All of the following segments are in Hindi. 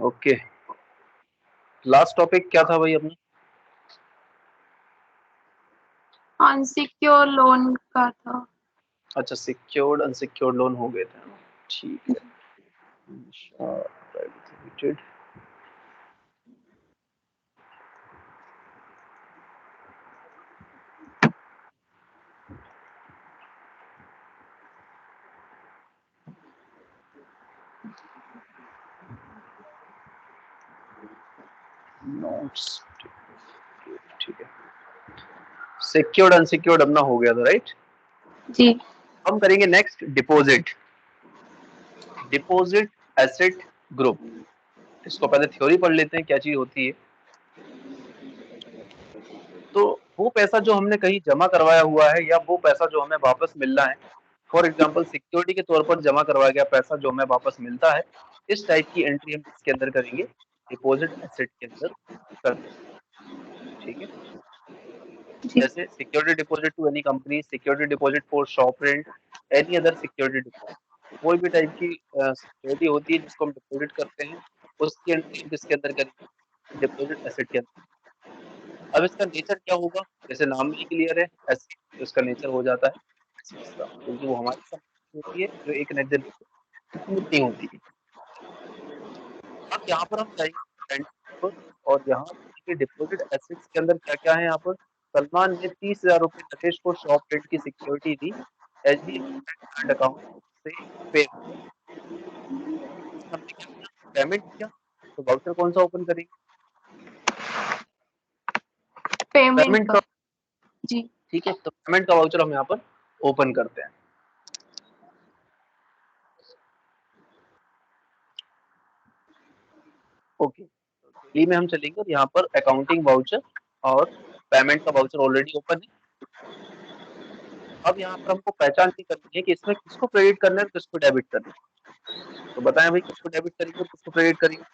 ओके, लास्ट टॉपिक क्या था भाई अपना? अनसिक्योर लोन का था। अच्छा, सिक्योर्ड अनसिक्योर्ड लोन हो गए थे। ठीक है। Private limited. नोट्स। ठीक है, सिक्योर्ड अनसिक्योर्ड अपना हो गया था, राइट? जी। हम करेंगे next deposit. Deposit asset group. इसको पहले थ्योरी पढ़ लेते हैं क्या चीज होती है। तो वो पैसा जो हमने कहीं जमा करवाया हुआ है या वो पैसा जो हमें वापस मिलना है, फॉर एग्जांपल सिक्योरिटी के तौर पर जमा करवाया गया पैसा जो हमें वापस मिलता है, इस टाइप की एंट्री हम इसके अंदर करेंगे, डिपॉजिट एसेट के अंदर करते हैं। ठीक है, जी। जैसे security deposit to any company, security deposit for shop rent, any other security deposit. कोई भी टाइप की सिक्योरिटी होती है जिसको हम डिपॉजिट करते हैं, उसकी एंट्री हम किसके अंदर करेंगे? डिपॉजिट एसेट के अंदर। अब इसका नेचर क्या होगा? जैसे नाम में ही क्लियर है, एसेट, तो इसका नेचर हो जाता है assets का, क्योंकि वो हमारी संपत्ति होती है जो एक न दिन खत्म नहीं होती है। अब यहाँ पर हम जाएंगे पर, और यहाँ देखिए डिपॉजिट एसेट्स के अंदर क्या क्या है। यहाँ पर सलमान ने 30,000 रुपए नरेश को शॉप रेंट की सिक्योरिटी दी, एचडीएफसी बैंक करंट अकाउंट से पे। हमने क्या किया? पेमेंट किया। तो वाउचर कौन सा ओपन करेंगे? पेमेंट पेमेंट का। का। जी। ठीक है, तो पेमेंट का वाउचर हम यहाँ पर ओपन करते हैं। ओके, डेली में हम चलेंगे और यहाँ पर अकाउंटिंग वाउचर और पेमेंट का वाउचर ऑलरेडी ओपन है। अब यहाँ पर हमको पहचान नहीं करनी है कि इसमें किसको क्रेडिट करना है और किसको डेबिट करना है। तो बताएं भाई, किसको डेबिट करेंगे और किसको क्रेडिट करेंगे?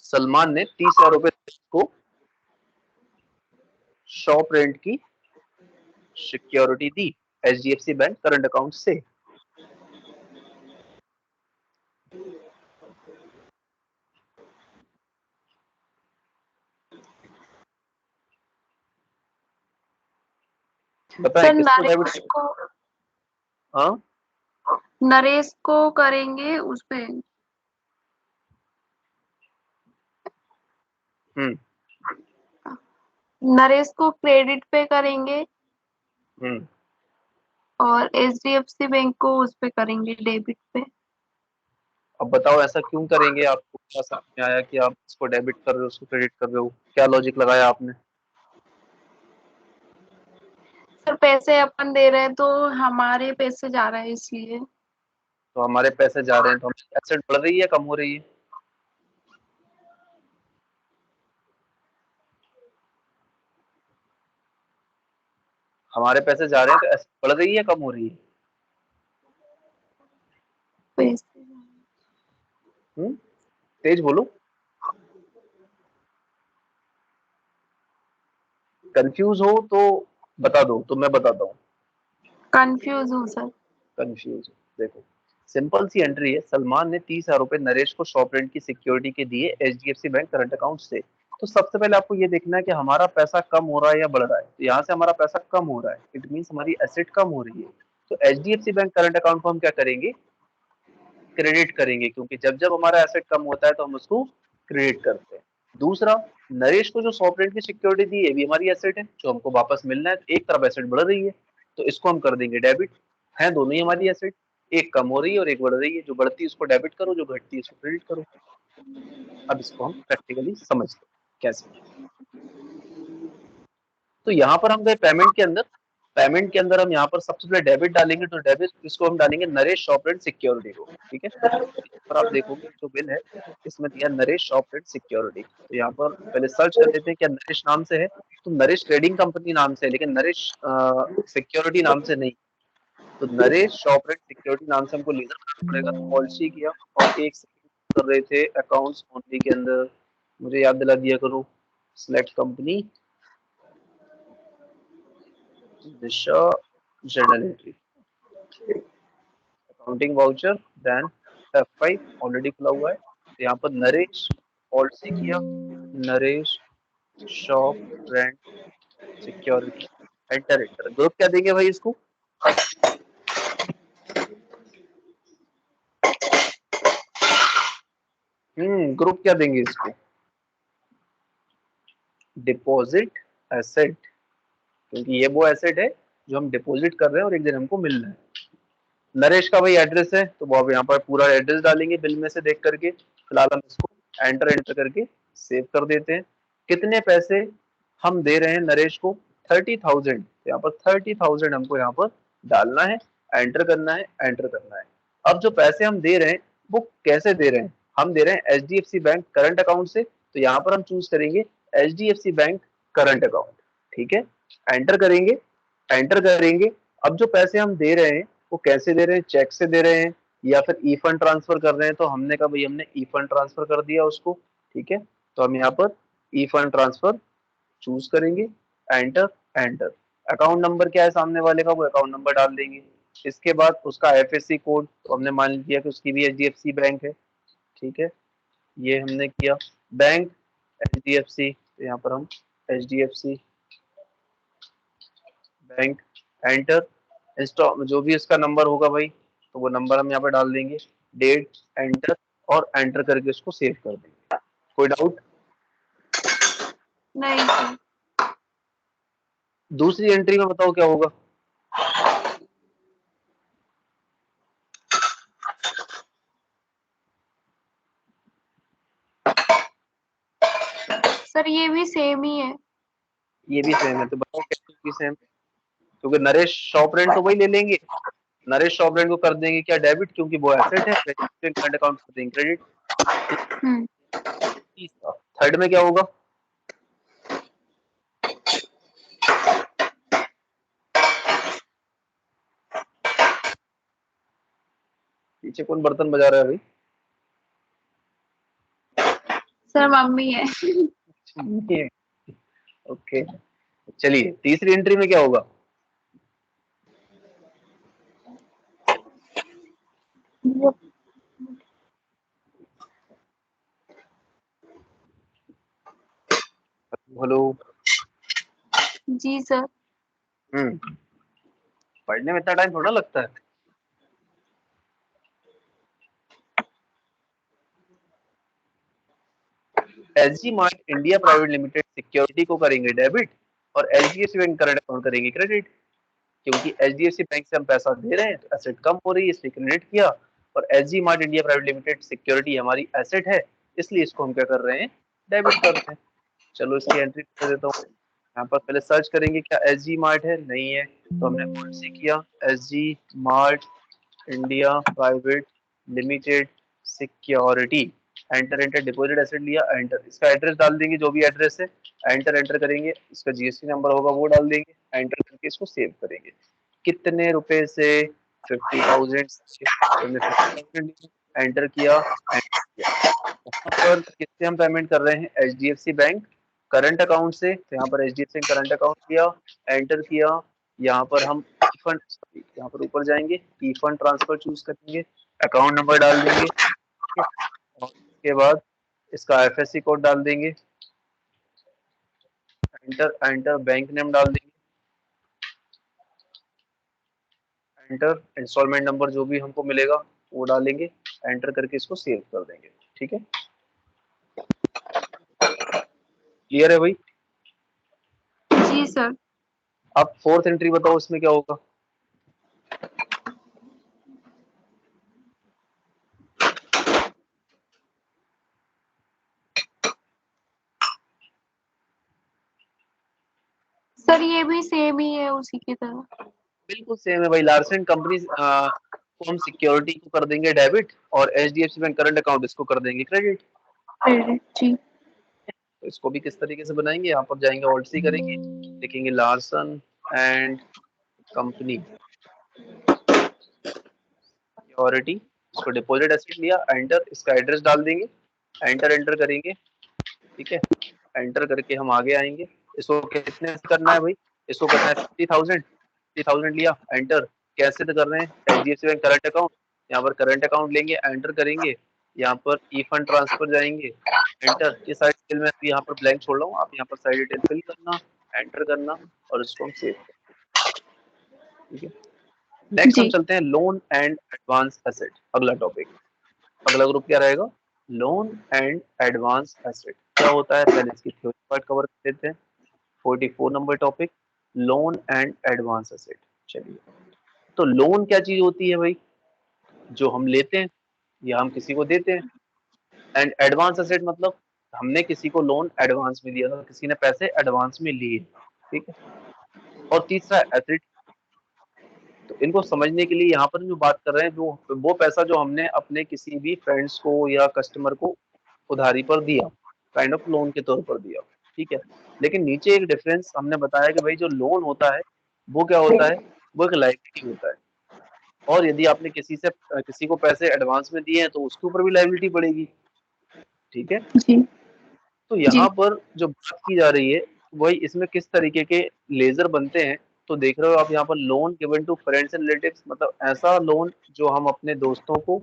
सलमान ने 30,000 रुपए को शॉप रेंट की सिक्योरिटी दी एचडीएफसी बैंक करंट अकाउंट से। बताएं सर किसको डेबिट? हाँ। नरेश को करेंगे उस पे। हम्म। नरेश को क्रेडिट पे करेंगे हम्म। और एचडीएफसी बैंक को उस पे करेंगे डेबिट पे। अब बताओ ऐसा क्यों करेंगे? आपको क्या समझ में आया कि आप इसको डेबिट कर रहे हो उसको क्रेडिट कर रहे हो? क्या लॉजिक लगाया आपने? सर पैसे अपन दे रहे हैं तो हमारे पैसे जा रहा है इसलिए। तो हमारे पैसे जा रहे हैं तो हमारी एसेट बढ़ रही है कम हो रही है? हमारे पैसे जा रहे हैं तो एसेट बढ़ रही है कम हो रही है? पैसे तेज बोलो। कंफ्यूज हो तो बता दो तो मैं बताता हूँ। कंफ्यूज हूँ सर। कंफ्यूज हो, देखो सिंपल सी एंट्री है। सलमान ने 30,000 रुपए नरेश को शॉप रेंट की सिक्योरिटी के दिए एचडीएफसी बैंक करंट अकाउंट से। तो सबसे पहले आपको ये देखना है कि हमारा पैसा कम हो रहा है या बढ़ रहा है। तो यहाँ से हमारा पैसा कम हो रहा है, इट मीन हमारी एसेट कम हो रही है। तो एचडीएफसी बैंक करंट अकाउंट को हम क्या करेंगे? क्रेडिट करेंगे, क्योंकि जब जब हमारा एसेट कम होता है तो हम उसको क्रेडिट करते हैं। दूसरा, नरेश को जो सॉफ्टवेयर की सिक्योरिटी दी है भी हमारी एसेट है जो हमको वापस मिलना है। एक तरफ एसेट बढ़ रही है तो इसको हम कर देंगे डेबिट। है दोनों ही हमारी एसेट, एक कम हो रही है और एक बढ़ रही है। जो बढ़ती है उसको डेबिट करो, जो घटती है उसको क्रेडिट करो। अब इसको हम प्रैक्टिकली समझते हैं कैसे। तो यहाँ पर हम गए पेमेंट के अंदर। पेमेंट के अंदर हम यहाँ पर सबसे पहले डेबिट डालेंगे। तो डेबिट इसको हम डालेंगे नरेश शॉप रेंट सिक्योरिटी को। ठीक है, पर आप देखोगे जो बिल है इसमें दिया नरेश शॉप रेंट सिक्योरिटी। तो यहाँ पर पहले सर्च कर लेते हैं क्या नरेश नाम से है। तो नरेश ट्रेडिंग कंपनी नाम से है लेकिन नरेश सिक्योरिटी नाम से नहीं। तो नरेश शॉप रेंट सिक्योरिटी नाम से हमको लीगल बनाना पड़ेगा। तो पॉलिसी किया और एक कर रहे थे अकाउंट्स ओनली के अंदर। मुझे याद दिला दिया करो। Select company, Disha journal entry, accounting voucher, then F5 already खुला हुआ है। तो यहाँ पर नरेश पॉलिसी किया, Naresh shop rent security, enter enter. Group क्या देंगे भाई इसको? ग्रुप क्या देंगे इसको? डिपॉजिट एसेट, क्योंकि ये वो एसेट है जो हम डिपॉजिट कर रहे हैं और एक दिन हमको मिल रहा है। नरेश का भाई एड्रेस है तो वो अब यहाँ पर पूरा एड्रेस डालेंगे बिल में से देख करके। फिलहाल हम इसको एंटर एंटर करके सेव कर देते हैं। कितने पैसे हम दे रहे हैं नरेश को? 30,000। यहाँ पर 30,000 हमको यहाँ पर डालना है, एंटर करना है, एंटर करना है। अब जो पैसे हम दे रहे हैं वो कैसे दे रहे हैं? हम दे रहे हैं HDFC बैंक करंट अकाउंट से, तो यहाँ पर हम चूज करेंगे HDFC बैंक करंट अकाउंट। ठीक है, एंटर करेंगे, एंटर करेंगे। अब जो पैसे हम दे रहे हैं वो कैसे दे रहे हैं? चेक से दे रहे हैं या फिर ई फंड ट्रांसफर कर रहे हैं? तो हमने कहा भाई हमने ई फंड ट्रांसफर कर दिया उसको। ठीक है, तो हम यहाँ पर ई फंड ट्रांसफर चूज करेंगे, एंटर एंटर। अकाउंट नंबर क्या है सामने वाले का, वो अकाउंट नंबर डाल देंगे। इसके बाद उसका FSC कोड, तो हमने मान लिया कि उसकी भी HDFC बैंक है। ठीक है, ये हमने किया। बैंक HDFC, तो यहाँ पर हम HDFC बैंक, एंटर। इंस्टॉल जो भी इसका नंबर होगा भाई, तो वो नंबर हम यहाँ पे डाल देंगे, डेट, एंटर, और एंटर करके इसको सेव कर देंगे। कोई डाउट? नहीं सर। दूसरी एंट्री में बताओ क्या होगा? सर ये भी सेम ही है। ये भी सेम है, तो बताओ कैसे होगी सेम? क्योंकि नरेश शॉप रेंट तो वही ले लेंगे, नरेश शॉप रेंट को कर देंगे क्या? डेबिट, क्योंकि वो एसेट है। करंट अकाउंट कर देंगे क्रेडिट। हम्म थर्ड में क्या होगा? पीछे कौन बर्तन बजा रहा है भाई? सर मम्मी है। ओके, चलिए तीसरी एंट्री में क्या होगा? हेलो। जी सर। पढ़ने में इतना टाइम थोड़ा लगता है। SG mart India private limited security को करेंगे डेबिट, और HDFC बैंक करंट अकाउंट करेंगे क्रेडिट। क्योंकि HDFC बैंक से हम पैसा दे रहे हैं तो एसेट कम हो रही है, इसलिए क्रेडिट किया। और SG mart India private limited security हमारी एसेट है, इसलिए इसको हम क्या कर रहे हैं? डेबिट कर रहे हैं। चलो इसकी एंट्री कर देता हूँ। यहाँ पर पहले सर्च करेंगे क्या SG मार्ट है, नहीं है, तो हमने कौन सी किया? SG mart India private limited security, enter enter. Deposit asset लिया, एंटर। इसका एड्रेस डाल देंगे जो भी एड्रेस है, एंटर एंटर करेंगे। इसका GST नंबर होगा वो डाल देंगे, एंटर करके इसको सेव करेंगे। कितने रुपए से? 50,000 से। तो हमने 50,000 एंटर किया, एंटर किया। यहाँ पर किससे हम पेमेंट कर रहे हैं? HDFC बैंक करंट अकाउंट से, तो यहाँ पर HDFC करंट अकाउंट किया, एंटर किया। यहाँ पर हम फंड, यहाँ पर ऊपर जाएंगे, ई फंड ट्रांसफर चूज करेंगे, अकाउंट नंबर डाल देंगे, और उसके बाद इसका FSC कोड डाल देंगे, एंटर एंटर। बैंक नेम डाल देंगे, एंटर। इंस्टॉलमेंट नंबर जो भी हमको मिलेगा वो डालेंगे, एंटर करके इसको सेव कर देंगे। ठीक है, क्लियर है भाई? जी सर। अब फोर्थ एंट्री बताओ इसमें क्या होगा? सर ये भी सेम ही है उसी की तरह। बिल्कुल सेम है भाई। लार्सन कंपनी को हम सिक्योरिटी को कर देंगे डेबिट, और HDFC बैंक करंट अकाउंट इसको कर देंगे क्रेडिट। क्रेडिट जी। तो इसको भी किस तरीके से बनाएंगे? यहाँ पर जाएंगे, ऑल्ट सी करेंगे, लिखेंगे लार्सन एंड कंपनी सिक्योरिटी। इसको डिपॉजिट एसेट लिया, एंटर। इसका एड्रेस डाल देंगे, एंटर एंटर करेंगे। ठीक है, एंटर करके हम आगे आएंगे। इसको कितने से करना है भाई? इसको करना है 50,000 लिया, एंटर। कैसे तो कर रहे हैं एचडीएफसी बैंक करंट अकाउंट, यहाँ पर करंट अकाउंट लेंगे, एंटर करेंगे, यहाँ पर ई फंड ट्रांसफर जाएंगे, एंटर। ये साइड डिटेल में यहाँ पर ब्लैंक छोड़ रहा हूँ, आप यहाँ पर साइड डिटेल फिल करना, एंटर करना और इसको हम सेव करना। ठीक है, नेक्स्ट हम जी चलते हैं लोन एंड एडवांस एसेट, अगला टॉपिक। अगला ग्रुप क्या रहेगा, लोन एंड एडवांस एसेट। क्या होता है पहले इसकी थ्योरी पार्ट कवर कर लेते हैं। 44 number topic, loan and advance asset. चलिए, तो लोन क्या चीज होती है भाई, जो हम लेते हैं या हम किसी को देते हैं। एंड एडवांस एसेट मतलब हमने किसी को लोन एडवांस में दिया था, किसी ने पैसे एडवांस में लिए। ठीक है, और तीसरा एसेट। तो इनको समझने के लिए यहाँ पर जो बात कर रहे हैं, जो वो पैसा जो हमने अपने किसी भी फ्रेंड्स को या कस्टमर को उधारी पर दिया, काइंड ऑफ लोन के तौर पर दिया। ठीक है, लेकिन नीचे एक डिफरेंस हमने बताया कि भाई जो लोन होता है वो क्या होता है, वो एक लायबिलिटी होता है। और यदि आपने किसी को पैसे एडवांस में दिए हैं तो उसके ऊपर भी लायबिलिटी पड़ेगी। ठीक है, जी तो यहाँ जी पर जो बात की जा रही है वही इसमें किस तरीके के लेजर बनते हैं। तो देख रहे हो आप यहाँ पर, loan given to friends and relatives, मतलब ऐसा लोन जो हम अपने दोस्तों को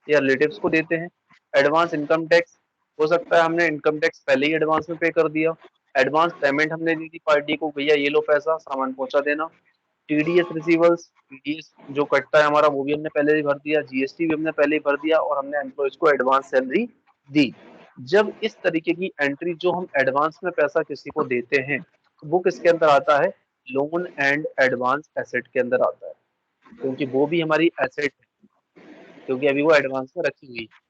या रिलेटिव्स को देते हैं। एडवांस इनकम टैक्स, हो सकता है हमने इनकम टैक्स पहले ही एडवांस में पे कर दिया। एडवांस पेमेंट हमने दी थी पार्टी को, भैया ये लो पैसा, सामान पहुंचा देना। टीडीएस रिसीवर्स, टीडीएस जो कटता है हमारा वो भी हमने पहले ही भर दिया, जीएसटी भी हमने पहले ही भर दिया, और हमने एम्प्लॉयज को एडवांस सैलरी दी। जब इस तरीके की एंट्री जो हम एडवांस में पैसा किसी को देते हैं, तो वो किसके अंदर आता है, लोन एंड एडवांस एसेट के अंदर आता है, क्योंकि वो भी हमारी एसेट है, क्योंकि अभी वो एडवांस में रखी हुई है।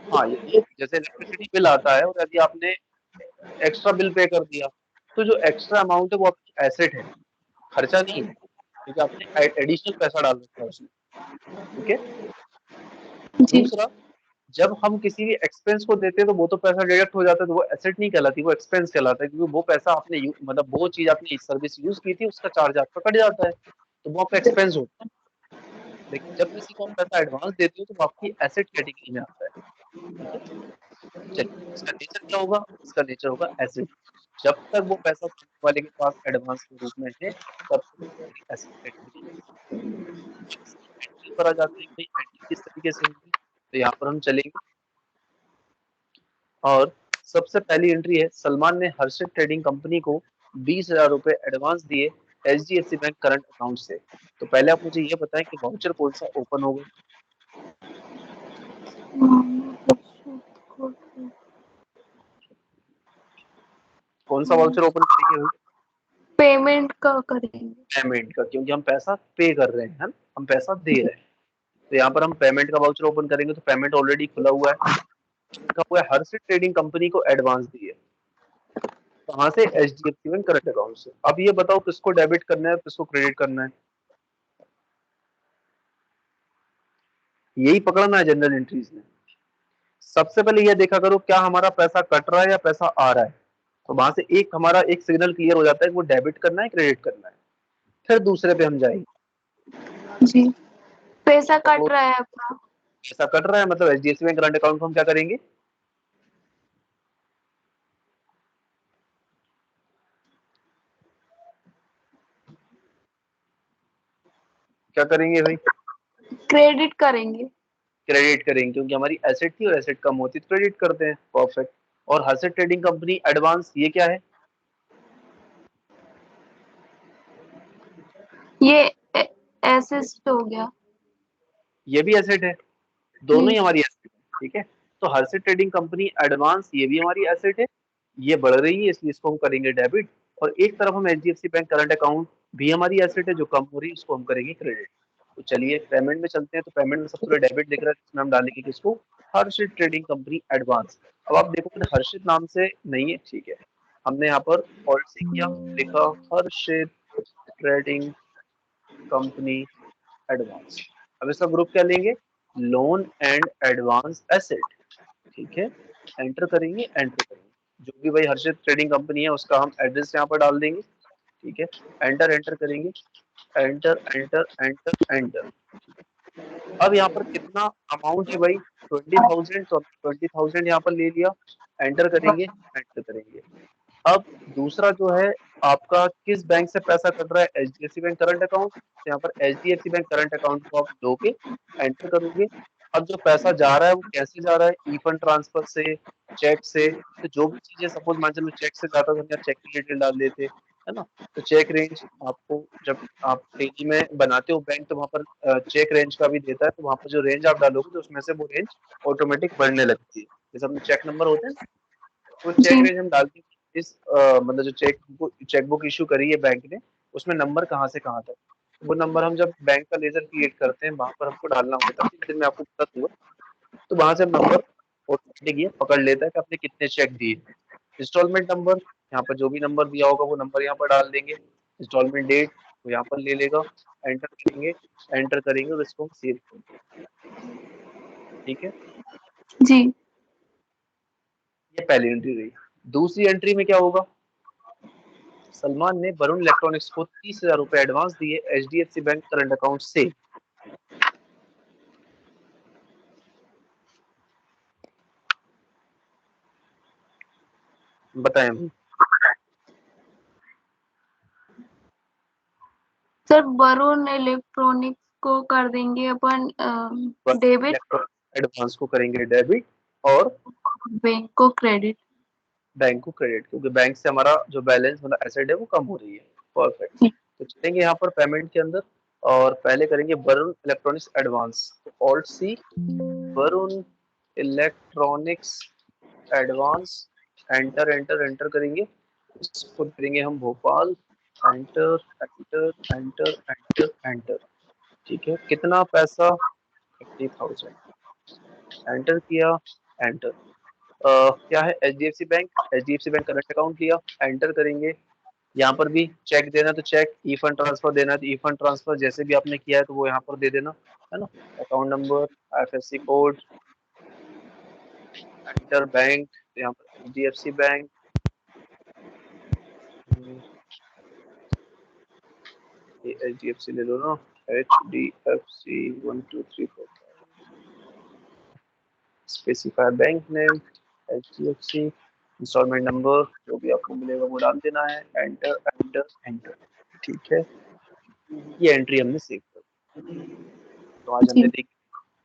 हाँ, यदि जैसे इलेक्ट्रिसिटी बिल आता है और यदि आपने एक्स्ट्रा बिल पे कर दिया, तो जो एक्स्ट्रा अमाउंट है वो आपकी एसेट है, खर्चा नहीं है, क्योंकि आपने एडिशनल पैसा डाल रखा है उसमें। ठीक है, जी दूसरा, जब हम किसी भी एक्सपेंस को देते हैं तो वो तो पैसा डिडक्ट हो जाता है, तो वो एसेट नहीं कहलाती, वो एक्सपेंस कहलाता है, क्योंकि वो पैसा आपने मतलब वो चीज आपने सर्विस यूज की थी उसका चार्ज आपका कट जाता है, तो वो आपका एक्सपेंस होता है। लेकिन जब किसी को हम पैसा एडवांस देते हो तो वो आपकी एसेट कैटेगरी में आता है। ठीक है, चलिए, इसका नेचर क्या होगा, इसका नेचर होगा एसेट। जब तक वो पैसा सामने वाले के पास एडवांस के रूप में है, तब तक हमारी एसेट कैटेगरी। एंट्री पर आ जाते हैं, भाई एंट्री किस तरीके से होगी, तो यहाँ पर हम चलेंगे। और सबसे पहली एंट्री है, सलमान ने हर्षित ट्रेडिंग कंपनी को 20,000 रुपए एडवांस दिए एचडीएफसी बैंक करंट अकाउंट से। तो पहले आप मुझे ये बताएं कि वाउचर कौन सा ओपन होगा, कौन सा वाउचर ओपन करेंगे भाई, पेमेंट का करेंगे। पेमेंट का, क्योंकि हम पैसा पे कर रहे हैं, हम पैसा दे रहे हैं। तो यहाँ पर हम पेमेंट का वाउचर ओपन करेंगे, तो पेमेंट ऑलरेडी खुला हुआ है, लिखा हुआ है हर्षित ट्रेडिंग कंपनी को एडवांस दिए, कहाँ से, एचडीएफसी बैंक करंट अकाउंट से। अब ये बताओ किसको डेबिट करना है, किसको क्रेडिट करना है, यही पकड़ना है जनरल एंट्रीज में। सबसे पहले ये देखा करो क्या हमारा पैसा कट रहा है या पैसा आ रहा है, तो वहां से एक हमारा एक सिग्नल क्लियर हो जाता है कि वो डेबिट करना है क्रेडिट करना है। फिर दूसरे पे हम जाएंगे। जी पैसा कट सपोज रहा है आपका। पैसा कट रहा है, मतलब एचडीएफसी बैंक करंट अकाउंट को हम क्या करेंगे, क्या करेंगे भाई, क्रेडिट करेंगे। क्रेडिट करेंगे, क्योंकि हमारी एसेट थी और एसेट कम होती तो क्रेडिट करते हैं, परफेक्ट। और हर्षित ट्रेडिंग कंपनी एडवांस, ये क्या है, ये एसेट हो गया। ये भी एसेट है, दोनों जी ही हमारी एसेट है। ठीक है, तो हर्षित ट्रेडिंग कंपनी एडवांस ये भी हमारी एसेट है, ये बढ़ रही है इसलिए इसको हम करेंगे डेबिट। और एक तरफ हम एचडीएफसी बैंक करंट अकाउंट भी हमारी एसेट है जो कम हो रही है, उसको हम करेंगे क्रेडिट। तो चलिए पेमेंट में चलते हैं, तो पेमेंट में सबसे पहले डेबिट दिख रहा है, इसमें हम डालेंगे किसको, हर्षित ट्रेडिंग कंपनी एडवांस। अब आप देखो हर्षित नाम से नहीं है, ठीक है, हमने यहाँ पर पॉलिसी किया, लिखा हर्षित ट्रेडिंग कंपनी एडवांस। अब इसका ग्रुप क्या लेंगे, लोन एंड एडवांस एसेट। ठीक है, एंटर करेंगे, एंटर करेंगे, जो भी भाई हर्षित ट्रेडिंग कंपनी है उसका हम एड्रेस यहाँ पर डाल देंगे। ठीक है, एंटर एंटर करेंगे, एंटर एंटर एंटर एंटर। अब यहाँ पर कितना अमाउंट है भाई, 20,000, तो 20,000 यहाँ पर ले लिया, एंटर करेंगे, एंटर करेंगे। अब दूसरा जो है, आपका किस बैंक से पैसा कट रहा है, एचडीएफसी बैंक करंट अकाउंट। यहाँ पर एचडीएफसी बैंक करंट अकाउंट को आप दोगे, एंटर करोगे। अब जो पैसा जा रहा है वो कैसे जा रहा है, ई फंड ट्रांसफर से, चेक से। तो जो भी चीजें, सपोज मान चलो चेक से जाता तो चेक की डिटेल डाल देते, है ना। तो चेक रेंज आपको जब आप टेली में बनाते हो बैंक, तो वहाँ पर चेक रेंज का भी देता है, तो वहाँ पर जो रेंज आप डालोगे तो उसमें से वो रेंज ऑटोमेटिक बढ़ने लगती है। जैसे अपने चेक नंबर होते हैं, तो चेक जी रेंज हम डालते हैं इस मतलब जो चेकबुक इशू करी है बैंक ने, उसमें नंबर कहाँ से कहाँ तक। वो नंबर हम जब बैंक का लेजर क्रिएट करते हैं, वहां पर हमको डालना होता है, जिस दिन में आपको पता हुआ, तो वहां से हम नंबर ऑटोमेटिक ये पकड़ लेता है कि आपने कितने चेक दिए। इंस्टॉलमेंट नंबर, यहाँ पर जो भी नंबर दिया होगा वो नंबर यहाँ पर डाल देंगे। इंस्टॉलमेंट डेट वो यहाँ पर ले लेगा, एंटर करेंगे। एंटर करेंगे और इसको सेव करेंगे। ठीक है, जी ये पहली एंट्री रही। दूसरी एंट्री में क्या होगा, सलमान ने वरुण इलेक्ट्रॉनिक्स को 30,000 रुपए एडवांस दिए एचडीएफसी बैंक करंट अकाउंट से। बताएं हम। सर, वरुण इलेक्ट्रॉनिक्स को कर देंगे अपन डेबिट, इलेक्ट्रॉनिक एडवांस को करेंगे डेबिट, और बैंक को क्रेडिट। बैंक को क्रेडिट, क्योंकि बैंक से हमारा जो बैलेंस मतलब एसेट है वो कम हो रही है। परफेक्ट। जी तो चलेंगे यहाँ पर पेमेंट के अंदर, और पहले करेंगे वरुण इलेक्ट्रॉनिक्स एडवांस। तो alt C, Varun electronics advance, enter enter enter करेंगे। इसको करेंगे हम Bhopal, enter enter enter enter enter. ठीक है, कितना पैसा, 50,000। एंटर किया, एंटर। क्या है, HDFC bank, HDFC bank current account लिया, एंटर करेंगे। यहाँ पर भी चेक देना है तो चेक, ई फंड ट्रांसफर देना है तो ई फंड ट्रांसफर, जैसे भी आपने किया है तो वो यहाँ पर दे देना, है ना। Account number, IFSC code, enter bank, यहाँ पर एचडीएफसी बैंक, ये एचडीएफसी ले लो ना, HDFC 1 2 3 4 specify bank name, HDFC, instalment number जो भी आपको मिलेगा वो डाल देना है, एंटर एंटर एंटर। ठीक है, ये एंट्री हमने सेव कर दी। तो आज हमने जी देखी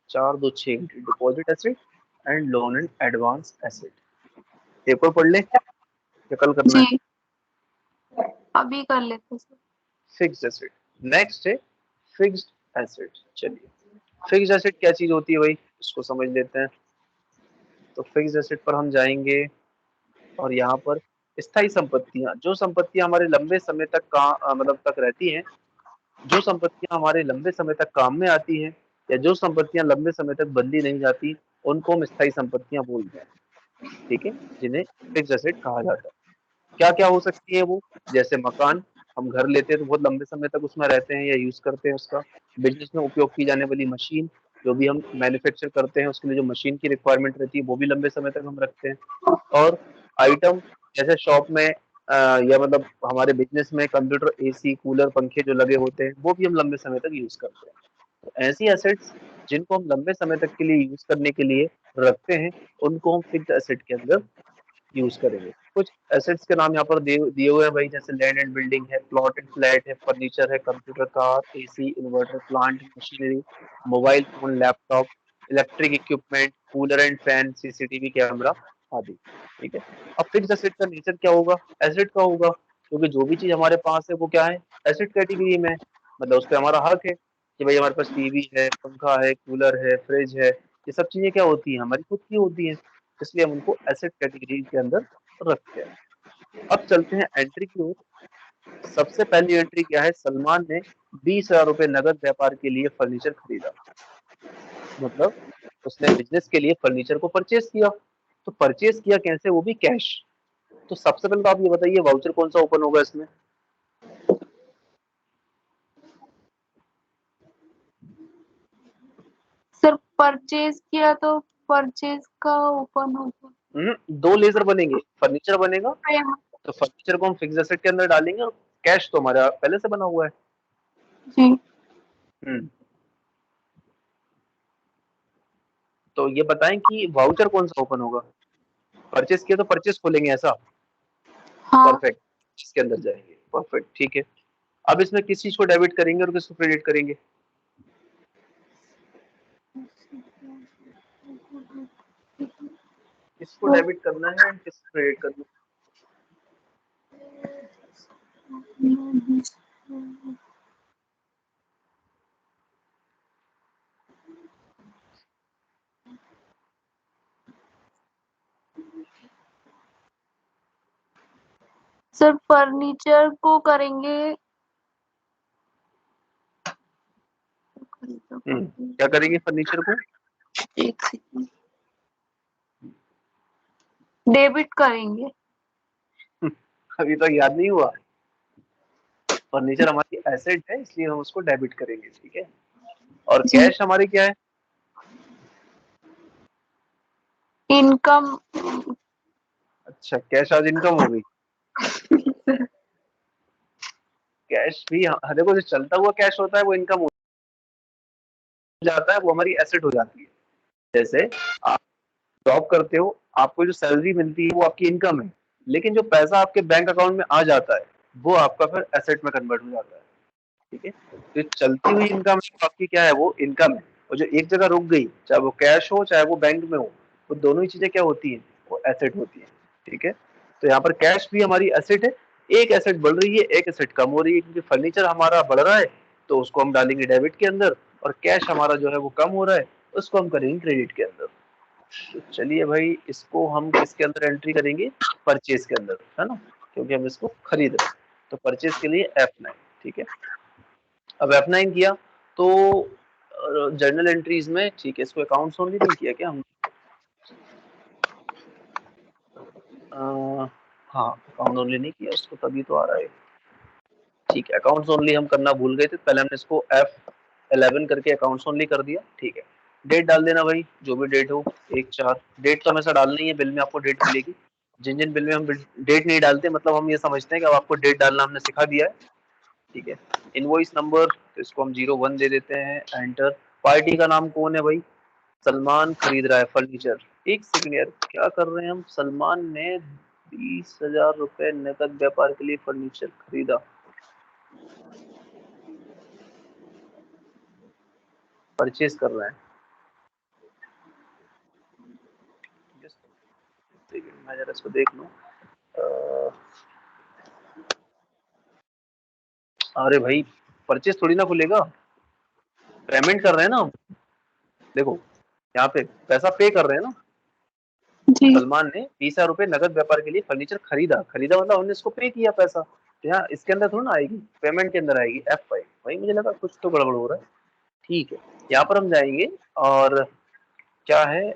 4 2 6 entry, deposit asset and loan and advance asset. Paper पढ़ ले या कल करना है। जी अभी कर लेते सर। फिक्स्ड एसेट, नेक्स्ट है फिक्स्ड एसेट। चलिए, फिक्स्ड एसेट क्या चीज होती है भाई, इसको समझ लेते हैं। तो फिक्स्ड एसेट पर हम जाएंगे, और यहाँ पर स्थायी संपत्तियां, जो संपत्तियां हमारे लंबे समय तक मतलब तक रहती हैं, जो संपत्तियां हमारे लंबे समय तक काम में आती हैं, या जो संपत्तियां लंबे समय तक बदली नहीं जाती, उनको हम स्थायी संपत्तियां बोलते हैं। ठीक है, जिन्हें फिक्स्ड एसेट कहा जाता है। क्या क्या हो सकती है वो, जैसे मकान, हम घर लेते हैं तो बहुत लंबे समय तक उसमें रहते हैं या यूज करते हैं उसका। बिजनेस में उपयोग की जाने वाली मशीन, जो भी हम मैन्युफैक्चर करते हैं उसके लिए जो मशीन की रिक्वायरमेंट रहती है वो भी लंबे समय तक हम रखते हैं। और आइटम, जैसे शॉप में या मतलब हमारे बिजनेस में कंप्यूटर, एसी, कूलर, पंखे जो लगे होते हैं वो भी हम लंबे समय तक यूज करते हैं। तो ऐसी एसेट्स जिनको हम लंबे समय तक के लिए यूज करने के लिए रखते हैं, उनको हम फिक्स्ड एसेट के अंदर यूज करेंगे। कुछ एसेट्स के नाम यहाँ पर दिए हुए हैं भाई, जैसे लैंड एंड बिल्डिंग है, प्लॉट एंड फ्लैट है, फर्नीचर है, computer, car, AC, inverter, plant, machinery, mobile phone, laptop, electric equipment, cooler and fan, CCTV camera आदि। ठीक है, अब फिक्स एसेट का नेचर क्या होगा, एसेट का होगा, क्योंकि जो भी चीज हमारे पास है वो क्या है, एसेट कैटेगरी में है। मतलब उस पर हमारा हक है कि भाई हमारे पास टीवी है, पंखा है, कूलर है, फ्रिज है, ये सब चीजें क्या होती हैं, हमारी खुद की होती हैं। इसलिए हम उनको एसेट कैटेगरी के अंदर रखते हैं। अब चलते हैं एंट्री की ओर। सबसे पहली एंट्री क्या है, सलमान ने 20,000 रुपए नगद व्यापार के लिए फर्नीचर खरीदा। मतलब उसने बिजनेस के लिए फर्नीचर को परचेज किया। तो परचेज किया कैसे, वो भी कैश। तो सबसे पहले तो आप ये बताइए, वाउचर कौन सा ओपन होगा इसमें। सर, परचेज किया तो परचेज का ओपन होगा। दो लेजर बनेंगे, फर्नीचर बनेगा, पेमेंट। तो फर्नीचर को हम फिक्स एसेट के अंदर डालेंगे, और कैश तो हमारा पहले से बना हुआ है। जी हम्म तो ये बताएं कि वाउचर कौन सा ओपन होगा। परचेज किया तो परचेज खोलेंगे ऐसा। हाँ परफेक्ट, इसके अंदर जाएंगे, परफेक्ट, ठीक है। अब इसमें किस चीज को डेबिट करेंगे और किसको क्रेडिट करेंगे? किसको डेबिट करना है एंड किसको क्रेडिट करना है? सर फर्नीचर को करेंगे। क्या करेंगे फर्नीचर को? एक सेकंड, डेबिट करेंगे। अभी तक याद नहीं हुआ? फर्नीचर हमारी एसेट है इसलिए हम उसको डेबिट करेंगे, ठीक है। और जी। कैश हमारी क्या है? इनकम। अच्छा, कैश आज इनकम हो गई। कैश भी देखो, जो चलता हुआ कैश होता है वो इनकम हो जाता है, वो हमारी एसेट हो जाती है। जैसे आप जॉब करते हो, आपको जो सैलरी मिलती है वो आपकी इनकम है, लेकिन जो पैसा आपके बैंक अकाउंट में आ जाता है वो आपका फिर एसेट में कन्वर्ट हो जाता है, ठीक है। तो चलती हुई इनकम आपकी क्या है? वो इनकम है। और जो एक जगह रुक गई, चाहे वो कैश हो चाहे वो बैंक में हो, वो दोनों ही चीजें क्या होती हैं? वो एसेट होती है, ठीक है। तो यहाँ पर कैश भी हमारी एसेट है। एक एसेट बढ़ रही है, एक एसेट कम हो रही है, क्योंकि फर्नीचर हमारा बढ़ रहा है तो उसको हम डालेंगे डेबिट के अंदर, और कैश हमारा जो है वो कम हो रहा है, उसको हम करेंगे क्रेडिट के अंदर। तो चलिए भाई, इसको हम किसके अंदर एंट्री करेंगे? परचेज के अंदर, है ना, क्योंकि हम इसको खरीद रहे हैं। तो परचेज के लिए F9, ठीक है। अब F9 किया तो जर्नल एंट्रीज में, ठीक है, इसको अकाउंट्स ओनली नहीं किया क्या हम? हाँ, अकाउंट ओनली नहीं किया इसको, तभी तो आ रहा है। ठीक है, अकाउंट्स ओनली हम करना भूल गए थे, पहले हमने इसको F11 करके अकाउंट्स ओनली कर दिया, ठीक है। डेट डाल देना भाई, जो भी डेट हो, 1/4। डेट तो हमेशा डालनी है, बिल में आपको डेट मिलेगी। जिन जिन बिल में हम डेट नहीं डालते, मतलब हम ये समझते हैं कि अब आपको डेट डालना हमने सिखा दिया है, ठीक है। इनवॉइस नंबर, तो इसको हम 01 दे देते हैं, एंटर। पार्टी का नाम कौन है भाई? सलमान खरीद रहा है फर्नीचर। एक सेकंड यार, क्या कर रहे हैं हम? सलमान ने 20,000 रुपए नकद व्यापार के लिए फर्नीचर खरीदा, परचेज कर रहे हैं। सेकंड, मैं जरा इसको देख लूं। अरे भाई, परचेज थोड़ी ना खुलेगा, पेमेंट कर रहे हैं ना हम। देखो, यहाँ पे पैसा पे कर रहे हैं ना। जी। सलमान ने 20,000 रुपए नगद व्यापार के लिए फर्नीचर खरीदा, खरीदा मतलब हमने इसको पे किया पैसा। तो यहाँ इसके अंदर थोड़ा ना आएगी, पेमेंट के अंदर आएगी F5। भाई मुझे लगा कुछ तो गड़बड़ हो रहा है, ठीक है। यहाँ पर हम जाएंगे और क्या है,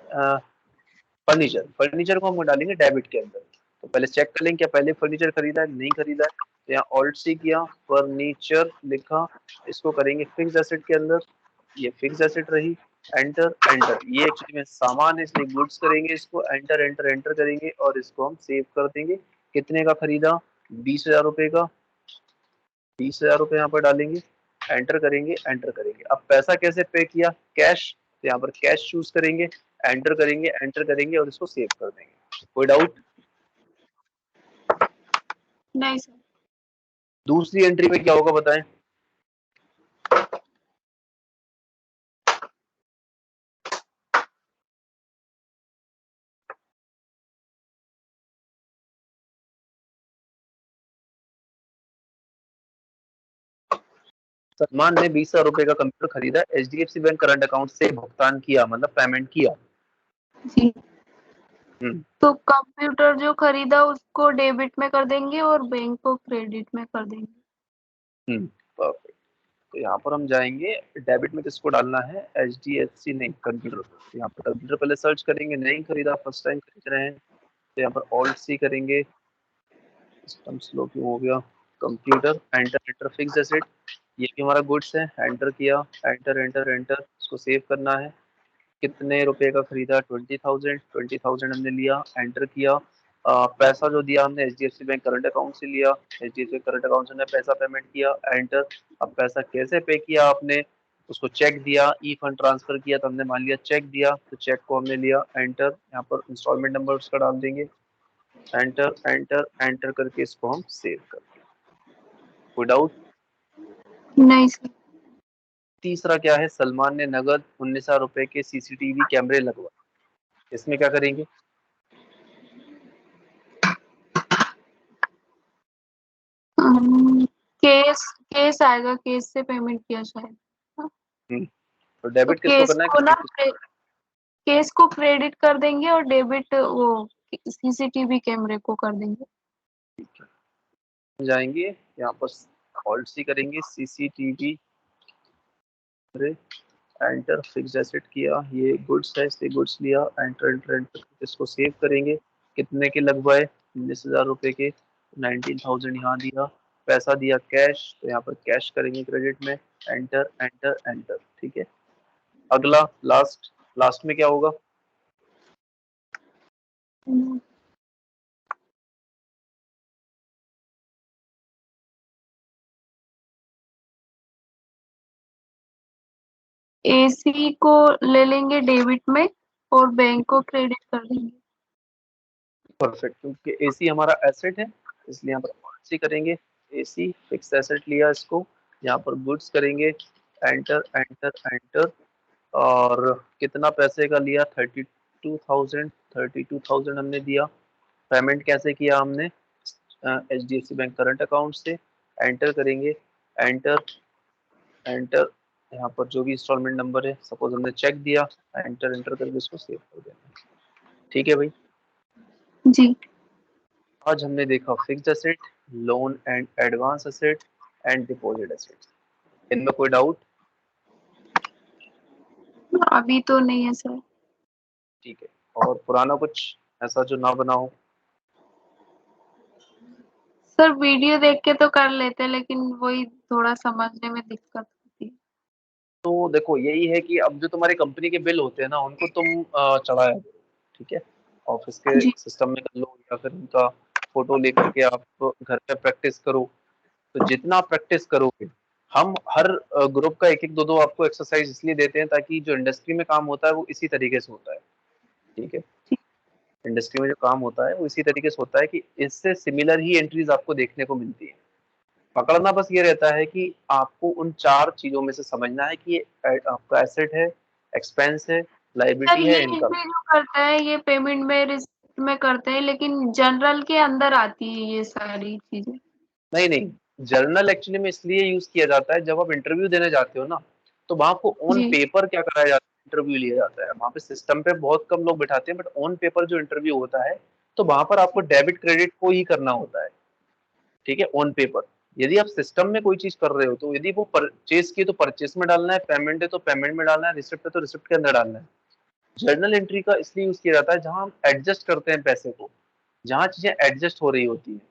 फर्नीचर, फर्नीचर को हम डालेंगे डेबिट के अंदर। तो पहले चेक कर लेंगे क्या पहले फर्नीचर खरीदा है, नहीं खरीदा है। तो यहाँ ऑल्ट सी किया, फर्नीचर लिखा, इसको करेंगे फिक्स एसेट के अंदर, ये फिक्स एसेट रही। एंटर एंटर, ये एक्चुअली में सामान है इसलिए गुड्स करेंगे, इसको एंटर एंटर एंटर करेंगे और इसको हम सेव कर देंगे। कितने का खरीदा? 20,000 रुपए का। 20,000 रुपए यहाँ पर डालेंगे, एंटर करेंगे एंटर करेंगे। अब पैसा कैसे पे किया? कैश, तो यहाँ पर कैश चूज करेंगे, एंटर करेंगे और इसको सेव कर देंगे। कोई डाउट? नहीं सर। दूसरी एंट्री में क्या होगा बताएं? सलमान ने 20,000 रुपए का कंप्यूटर खरीदा, HDFC बैंक करंट अकाउंट से भुगतान किया, मतलब पेमेंट किया। जी। हम्म तो कंप्यूटर जो खरीदा उसको डेबिट में कर देंगे और बैंक को क्रेडिट में कर देंगे। परफेक्ट। तो यहाँ पर हम जाएंगे, डेबिट में किसको डालना है? HDFC नहीं, कंप्यूटर। तो यहाँ पर कंप्यूटर पहले सर्च करेंगे, नहीं खरीदा, फर्स्ट टाइम खरीद रहे हैं, तो यहाँ पर ऑल्ट सी करेंगे। सिस्टम स्लो क्यों हो गया? Computer, enter enter, fix asset, ये भी हमारा गुड्स है, एंटर किया, एंटर एंटर एंटर, इसको सेव करना है। कितने रुपए का खरीदा? 20,000, 20,000 हमने लिया, एंटर किया। पैसा जो दिया हमने HDFC बैंक करंट अकाउंट से लिया, HDFC करंट अकाउंट से हमने पैसा पेमेंट किया, एंटर। अब पैसा कैसे पे किया आपने? उसको चेक दिया, ई फंड ट्रांसफर किया, तो हमने मान लिया चेक दिया, तो चेक को हमने लिया, एंटर। यहाँ पर इंस्टॉलमेंट नंबर उसका डाल देंगे, एंटर एंटर एंटर करके इसको हम सेव कर दें। कोई डाउट? नहीं सर। तीसरा क्या है, सलमान ने नगद 19,000 रुपए के सीसीटीवी कैमरे लगवाए। इसमें क्या करेंगे? केस केस आएगा, केस से पेमेंट किया शायद। तो तो डेबिट किसको केस करना है, को ना, क्रेडिट किसको? केस को क्रेडिट कर देंगे और डेबिट वो सीसीटीवी कैमरे को कर देंगे। जाएंगे यहाँ पर, ऑल्ट सी करेंगे, सीसीटीवी, एंटर, फिक्स एसेट किया, ये गुड्स है, इसलिए गुड्स लिया, एंटर एंटर एंटर, इसको सेव करेंगे। कितने के लगवाए? 19,000 रुपए के। 19,000 यहाँ दिया, पैसा दिया कैश, तो यहाँ पर कैश करेंगे क्रेडिट में, एंटर एंटर एंटर। ठीक है, अगला लास्ट, लास्ट में क्या होगा? एसी को ले लेंगे डेबिट में और बैंक को क्रेडिट कर देंगे। परफेक्ट, क्योंकि एसी हमारा एसेट है इसलिए यहाँ पर सी करेंगे, एसी फिक्स एसेट लिया, इसको यहाँ पर गुड्स करेंगे, एंटर एंटर एंटर, और कितना पैसे का लिया? 32,000, 32,000 हमने दिया। पेमेंट कैसे किया हमने? HDFC बैंक करंट अकाउंट से, एंटर करेंगे, एंटर एंटर, यहाँ पर जो भी इंस्टॉलमेंट नंबर है, सपोज हमने चेक दिया, एंटर एंटर करके इसको सेव कर देना। ठीक है भाई, जी। आज हमने देखा fixed asset, loan and advance asset and deposit asset. इनमें कोई डाउट? अभी तो नहीं है सर। ठीक है, और पुराना कुछ ऐसा जो ना बना हो? सर वीडियो देख के तो कर लेते, लेकिन वही थोड़ा समझने में दिक्कत होती है। तो देखो यही है कि अब जो तुम्हारी कंपनी के बिल होते हैं ना, उनको तुम चढ़ाया करो, ठीक है, ऑफिस के जी। सिस्टम में कर लो, या फिर उनका फोटो लेकर के आप घर पे प्रैक्टिस करो। तो जितना आप प्रैक्टिस करोगे, हम हर ग्रुप का एक एक दो दो आपको एक्सरसाइज इसलिए देते हैं ताकि जो इंडस्ट्री में काम होता है वो इसी तरीके से होता है। ठीक है, इंडस्ट्री में जो काम होता है वो इसी तरीके से होता है कि इससे सिमिलर ही एंट्रीज आपको देखने को मिलती है। पकड़ना बस ये रहता है कि आपको उन चार चीजों में से समझना है कि ये आपका एसेट है, एक्सपेंस है, सर लाइबिलिटी ये है, इनकम। एंट्री जो करता है ये पेमेंट में रिसिप्ट में करते हैं, लेकिन जनरल के अंदर आती है ये सारी चीजें। नहीं नहीं, जर्नल एक्चुअली में इसलिए यूज किया जाता है, जब आप इंटरव्यू देने जाते हो ना, तो वहां आपको ऑन जी। पेपर क्या कराया जाता है, इंटरव्यू लिया जाता है। वहां पे सिस्टम पे बहुत कम लोग बिठाते हैं, बट ऑन पेपर जो इंटरव्यू होता है, तो वहां पर आपको डेबिट क्रेडिट को ही करना होता है। ठीक है, ऑन पेपर। यदि आप सिस्टम में कोई चीज कर रहे हो, तो यदि वो परचेज की तो परचेज में डालना है, पेमेंट है तो पेमेंट में डालना है, रिसिप्ट है तो रिसिप्ट के अंदर डालना है। जर्नल एंट्री का इसलिए यूज किया जाता है जहां हम एडजस्ट करते हैं पैसे को, जहां चीजें एडजस्ट हो रही होती है।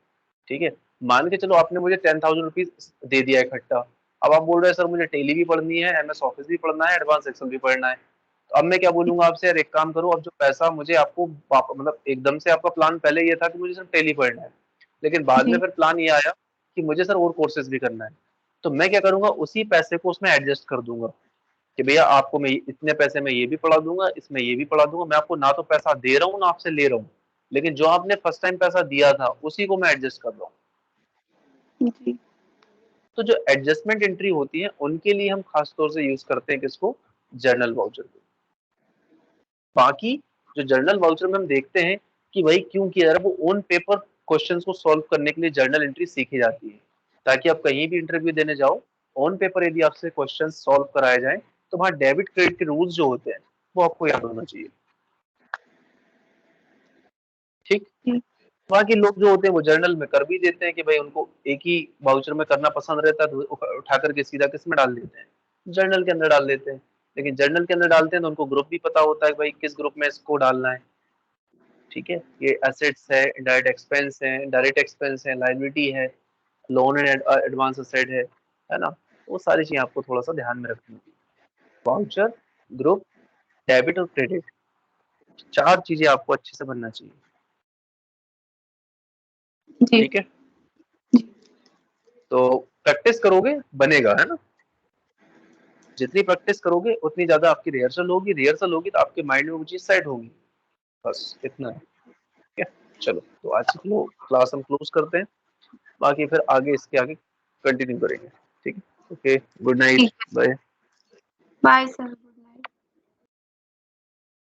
ठीक है, मान के चलो आपने मुझे 10,000 रुपीज दे दिया इकट्ठा, अब आप बोल रहे हैं सर मुझे टेली भी पढ़नी है, MS ऑफिस भी पढ़ना है, एडवांस एक्सेल भी पढ़ना है। तो अब मैं क्या बोलूंगा आपसे, यार एक काम करो, अब जो पैसा मुझे आपको मतलब एकदम से आपका प्लान पहले ये था कि मुझे सिर्फ टेली पढ़ना है, लेकिन बाद में जी। फिर प्लान ये आया कि मुझे सर और कोर्सेज भी करना है। तो मैं क्या करूंगा, उसी पैसे को उसमें एडजस्ट कर दूंगा कि भैया आपको मैं इतने पैसे में ये भी पढ़ा दूंगा, इसमें ये भी पढ़ा दूंगा। मैं आपको ना तो पैसा दे रहा हूँ ना आपसे ले रहा हूँ, लेकिन जो आपने फर्स्ट टाइम पैसा दिया था उसी को मैं एडजस्ट कर रहा हूँ। जी। तो जो एडजस्टमेंट एंट्री होती है उनके लिए हम खास तौर से यूज करते हैं किसको? जर्नल वाउचर को। बाकी जो जर्नल वाउचर में हम देखते हैं कि भाई क्यों किया जा रहा है, वो ऑन पेपर क्वेश्चन को सॉल्व करने के लिए जर्नल एंट्री सीखी जाती है, ताकि आप कहीं भी इंटरव्यू देने जाओ, ऑन पेपर यदि आपसे क्वेश्चन सॉल्व कराए जाए, तो वहाँ डेबिट क्रेडिट के रूल्स जो होते हैं वो आपको याद होना चाहिए। ठीक, जी। बाकी लोग जो होते हैं वो जर्नल में कर भी देते हैं कि भाई उनको एक ही वाउचर में करना पसंद रहता है, तो उठा करके सीधा किस में डाल देते हैं, जर्नल के अंदर डाल देते हैं। लेकिन जर्नल के अंदर डालते हैं तो उनको ग्रुप भी पता होता है कि भाई किस ग्रुप में इसको डालना है। ठीक है, ये एसेट्स है, डायरेक्ट एक्सपेंस है, डायरेक्ट एक्सपेंस है, लाइबिलिटी है, लोन एंड एडवांस एसेट है ना। वो सारी चीजें आपको थोड़ा सा ध्यान में रखनी है। वाउचर, ग्रुप, डेबिट और क्रेडिट, चार चीजें आपको अच्छे से बनना चाहिए। जी। ठीक है, तो प्रैक्टिस करोगे बनेगा, है ना। जितनी प्रैक्टिस करोगे उतनी ज्यादा आपकी रिहर्सल होगी, रिहर्सल होगी तो आपके माइंड में वो चीज सेट होगी। बस इतना है। ठीक है, चलो तो आज की क्लास हम क्लोज करते हैं, बाकी फिर आगे इसके आगे कंटिन्यू करेंगे। ठीक है, ओके, गुड नाइट, ठीक है, बाय। Bye sir.